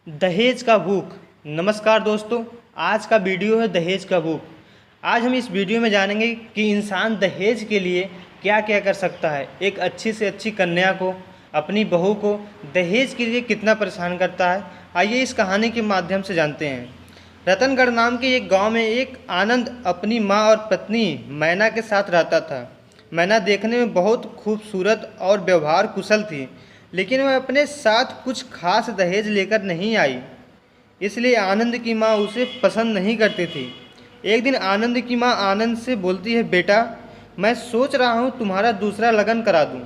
दहेज का भूख। नमस्कार दोस्तों, आज का वीडियो है दहेज का भूख। आज हम इस वीडियो में जानेंगे कि इंसान दहेज के लिए क्या क्या कर सकता है। एक अच्छी से अच्छी कन्या को, अपनी बहू को दहेज के लिए कितना परेशान करता है, आइए इस कहानी के माध्यम से जानते हैं। रतनगढ़ नाम के एक गांव में एक आनंद अपनी मां और पत्नी मैना के साथ रहता था। मैना देखने में बहुत खूबसूरत और व्यवहार कुशल थी, लेकिन वह अपने साथ कुछ खास दहेज लेकर नहीं आई, इसलिए आनंद की माँ उसे पसंद नहीं करती थी। एक दिन आनंद की माँ आनंद से बोलती है, बेटा मैं सोच रहा हूँ तुम्हारा दूसरा लगन करा दूँ।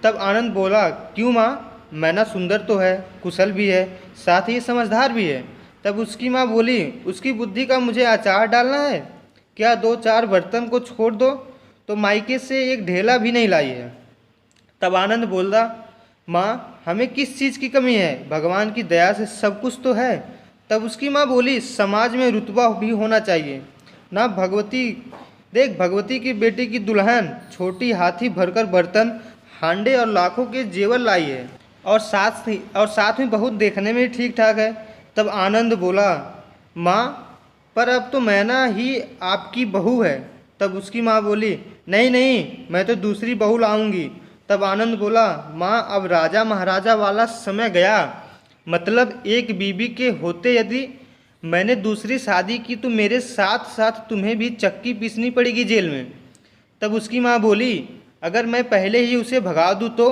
तब आनंद बोला, क्यों माँ, मैना सुंदर तो है, कुशल भी है, साथ ही समझदार भी है। तब उसकी माँ बोली, उसकी बुद्धि का मुझे अचार डालना है क्या? दो चार बर्तन को छोड़ दो तो मायके से एक ढेला भी नहीं लाई है। तब आनंद बोला, माँ हमें किस चीज़ की कमी है, भगवान की दया से सब कुछ तो है। तब उसकी माँ बोली, समाज में रुतबा भी होना चाहिए ना। भगवती की बेटी की दुल्हन छोटी हाथी भरकर बर्तन, हांडे और लाखों के जेवर लाई है, और साथ में बहुत देखने में ठीक ठाक है। तब आनंद बोला, माँ पर अब तो मैना ही आपकी बहू है। तब उसकी माँ बोली, नहीं नहीं, मैं तो दूसरी बहू लाऊंगी। तब आनंद बोला, माँ अब राजा महाराजा वाला समय गया, मतलब एक बीबी के होते यदि मैंने दूसरी शादी की तो मेरे साथ साथ तुम्हें भी चक्की पीसनी पड़ेगी जेल में। तब उसकी माँ बोली, अगर मैं पहले ही उसे भगा दूँ तो?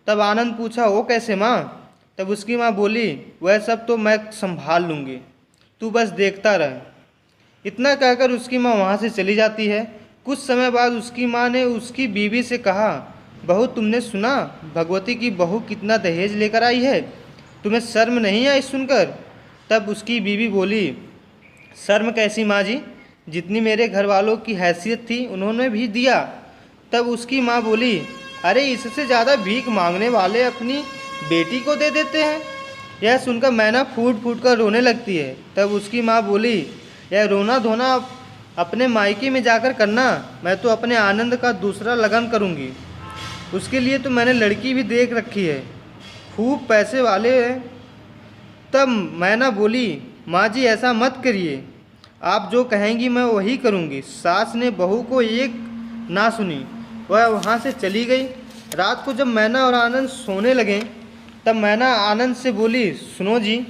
तब आनंद पूछा, वो कैसे माँ? तब उसकी माँ बोली, वह सब तो मैं संभाल लूँगी, तू बस देखता रह। इतना कहकर उसकी माँ वहाँ से चली जाती है। कुछ समय बाद उसकी माँ ने उसकी बीवी से कहा, बहू तुमने सुना भगवती की बहू कितना दहेज लेकर आई है, तुम्हें शर्म नहीं आई सुनकर? तब उसकी बीवी बोली, शर्म कैसी माँ जी, जितनी मेरे घर वालों की हैसियत थी उन्होंने भी दिया। तब उसकी माँ बोली, अरे इससे ज़्यादा भीख मांगने वाले अपनी बेटी को दे देते हैं। यह सुनकर मैना फूट फूट कर रोने लगती है। तब उसकी माँ बोली, यह रोना धोना अपने मायके में जाकर करना, मैं तो अपने आनंद का दूसरा लगन करूँगी, उसके लिए तो मैंने लड़की भी देख रखी है, खूब पैसे वाले हैं। तब मैना बोली, माँ जी ऐसा मत करिए, आप जो कहेंगी मैं वही करूँगी। सास ने बहू को एक ना सुनी, वह वहाँ से चली गई। रात को जब मैना और आनंद सोने लगे तब मैना आनंद से बोली, सुनो जी,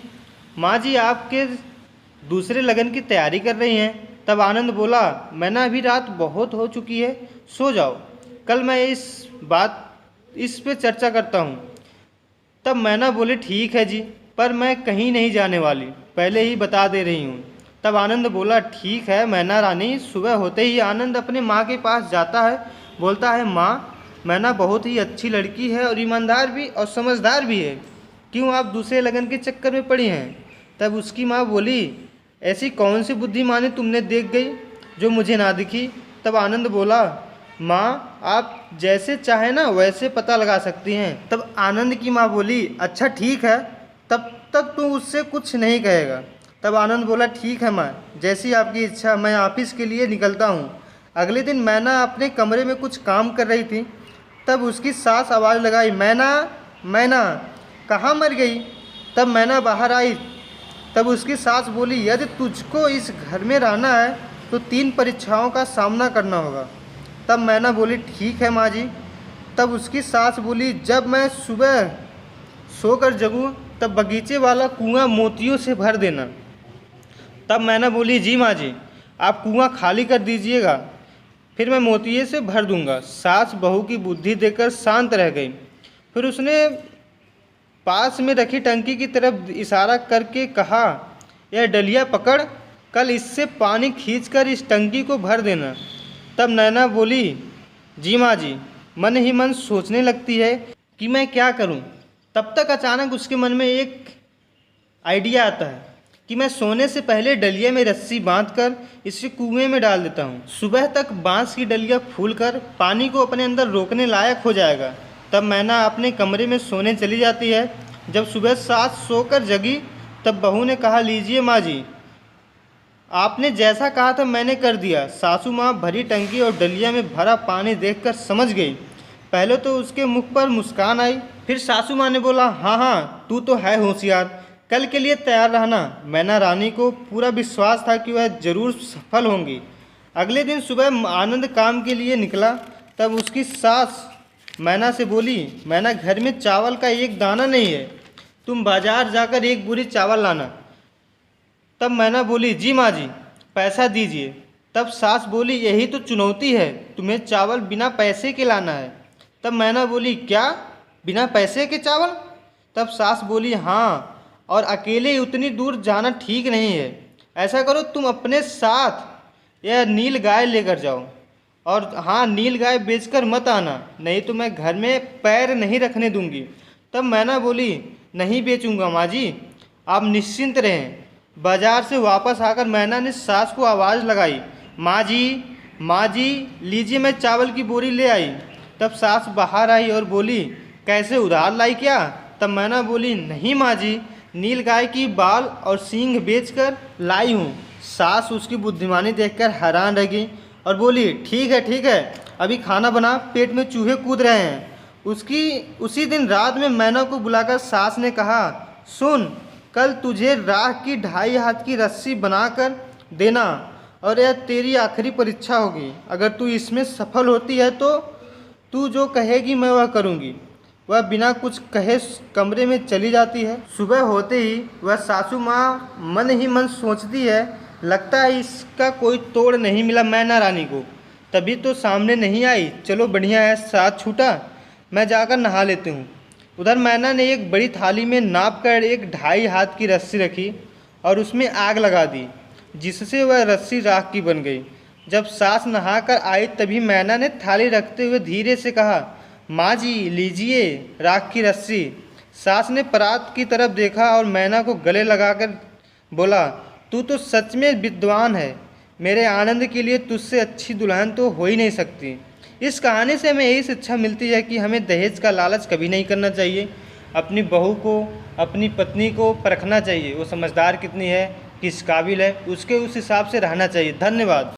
माँ जी आपके दूसरे लगन की तैयारी कर रही हैं। तब आनंद बोला, मैना अभी रात बहुत हो चुकी है, सो जाओ, कल मैं इस पे चर्चा करता हूँ। तब मैना बोले, ठीक है जी, पर मैं कहीं नहीं जाने वाली, पहले ही बता दे रही हूँ। तब आनंद बोला, ठीक है मैना रानी। सुबह होते ही आनंद अपने माँ के पास जाता है, बोलता है, माँ मैना बहुत ही अच्छी लड़की है और ईमानदार भी और समझदार भी है, क्यों आप दूसरे लगन के चक्कर में पड़ी हैं? तब उसकी माँ बोली, ऐसी कौन सी बुद्धिमानी तुमने देख गई जो मुझे ना दिखी? तब आनंद बोला, माँ आप जैसे चाहे ना वैसे पता लगा सकती हैं। तब आनंद की माँ बोली, अच्छा ठीक है, तब तक तू उससे कुछ नहीं कहेगा। तब आनंद बोला, ठीक है माँ, जैसी आपकी इच्छा, मैं ऑफिस के लिए निकलता हूँ। अगले दिन मैना अपने कमरे में कुछ काम कर रही थी। तब उसकी सास आवाज़ लगाई, मैना मैना कहाँ मर गई? तब मैना बाहर आई। तब उसकी सास बोली, यदि तुझको इस घर में रहना है तो 3 परीक्षाओं का सामना करना होगा। तब मैना बोली, ठीक है माँ जी। तब उसकी सास बोली, जब मैं सुबह सोकर जगूँ तब बगीचे वाला कुआं मोतियों से भर देना। तब मैना बोली, जी माँ जी, आप कुआं खाली कर दीजिएगा, फिर मैं मोतिये से भर दूंगा। सास बहू की बुद्धि देकर शांत रह गई। फिर उसने पास में रखी टंकी की तरफ इशारा करके कहा, यह डलिया पकड़, कल इससे पानी खींचकर इस टंकी को भर देना। तब नैना बोली, जी माँ जी। मन ही मन सोचने लगती है कि मैं क्या करूं। तब तक अचानक उसके मन में एक आइडिया आता है कि मैं सोने से पहले डलिया में रस्सी बांधकर इसे कुएं में डाल देता हूं। सुबह तक बांस की डलिया फूलकर पानी को अपने अंदर रोकने लायक हो जाएगा। तब मैना अपने कमरे में सोने चली जाती है। जब सुबह सास सोकर जगी तब बहू ने कहा, लीजिए माँ जी, आपने जैसा कहा था मैंने कर दिया। सासू माँ भरी टंकी और डलिया में भरा पानी देखकर समझ गई। पहले तो उसके मुख पर मुस्कान आई, फिर सासू माँ ने बोला, हाँ हाँ तू तो है होशियार, कल के लिए तैयार रहना। मैना रानी को पूरा विश्वास था कि वह जरूर सफल होंगी। अगले दिन सुबह आनंद काम के लिए निकला, तब उसकी सास मैना से बोली, मैना घर में चावल का एक दाना नहीं है, तुम बाजार जाकर एक बोरी चावल लाना। तब मैना बोली, जी माँ जी, पैसा दीजिए। तब सास बोली, यही तो चुनौती है, तुम्हें चावल बिना पैसे के लाना है। तब मैना बोली, क्या बिना पैसे के चावल? तब सास बोली, हाँ, और अकेले उतनी दूर जाना ठीक नहीं है। ऐसा करो, तुम अपने साथ यह नील गाय लेकर जाओ, और हाँ, नील गाय बेचकर मत आना, नहीं तो मैं घर में पैर नहीं रखने दूंगी। तब मैना बोली, नहीं बेचूंगा माँ जी, आप निश्चिंत रहें। बाजार से वापस आकर मैना ने सास को आवाज़ लगाई, माँ जी लीजिए, मैं चावल की बोरी ले आई। तब सास बाहर आई और बोली, कैसे, उधार लाई क्या? तब मैना बोली, नहीं माँ जी, नील गाय की बाल और सींग बेचकर लाई हूँ। सास उसकी बुद्धिमानी देखकर हैरान रह गई और बोली, ठीक है, अभी खाना बना, पेट में चूहे कूद रहे हैं। उसी दिन रात में मैना को बुलाकर सास ने कहा, सुन, कल तुझे राख की 2.5 हाथ की रस्सी बनाकर देना, और यह तेरी आखिरी परीक्षा होगी। अगर तू इसमें सफल होती है तो तू जो कहेगी मैं वह करूँगी। वह बिना कुछ कहे कमरे में चली जाती है। सुबह होते ही वह सासू माँ मन ही मन सोचती है, लगता है इसका कोई तोड़ नहीं मिला मैना रानी को, तभी तो सामने नहीं आई। चलो बढ़िया है, साथ छूटा, मैं जाकर नहा लेती हूँ। उधर मैना ने एक बड़ी थाली में नाप कर एक 2.5 हाथ की रस्सी रखी और उसमें आग लगा दी, जिससे वह रस्सी राख की बन गई। जब सास नहाकर आई तभी मैना ने थाली रखते हुए धीरे से कहा, माँ जी लीजिए राख की रस्सी। सास ने परात की तरफ देखा और मैना को गले लगाकर बोला, तू तो सच में विद्वान है, मेरे आनंद के लिए तुझसे अच्छी दुल्हन तो हो ही नहीं सकती। इस कहानी से हमें यही शिक्षा मिलती है कि हमें दहेज का लालच कभी नहीं करना चाहिए। अपनी बहू को, अपनी पत्नी को परखना चाहिए, वो समझदार कितनी है, किस काबिल है, उसके उस हिसाब से रहना चाहिए। धन्यवाद।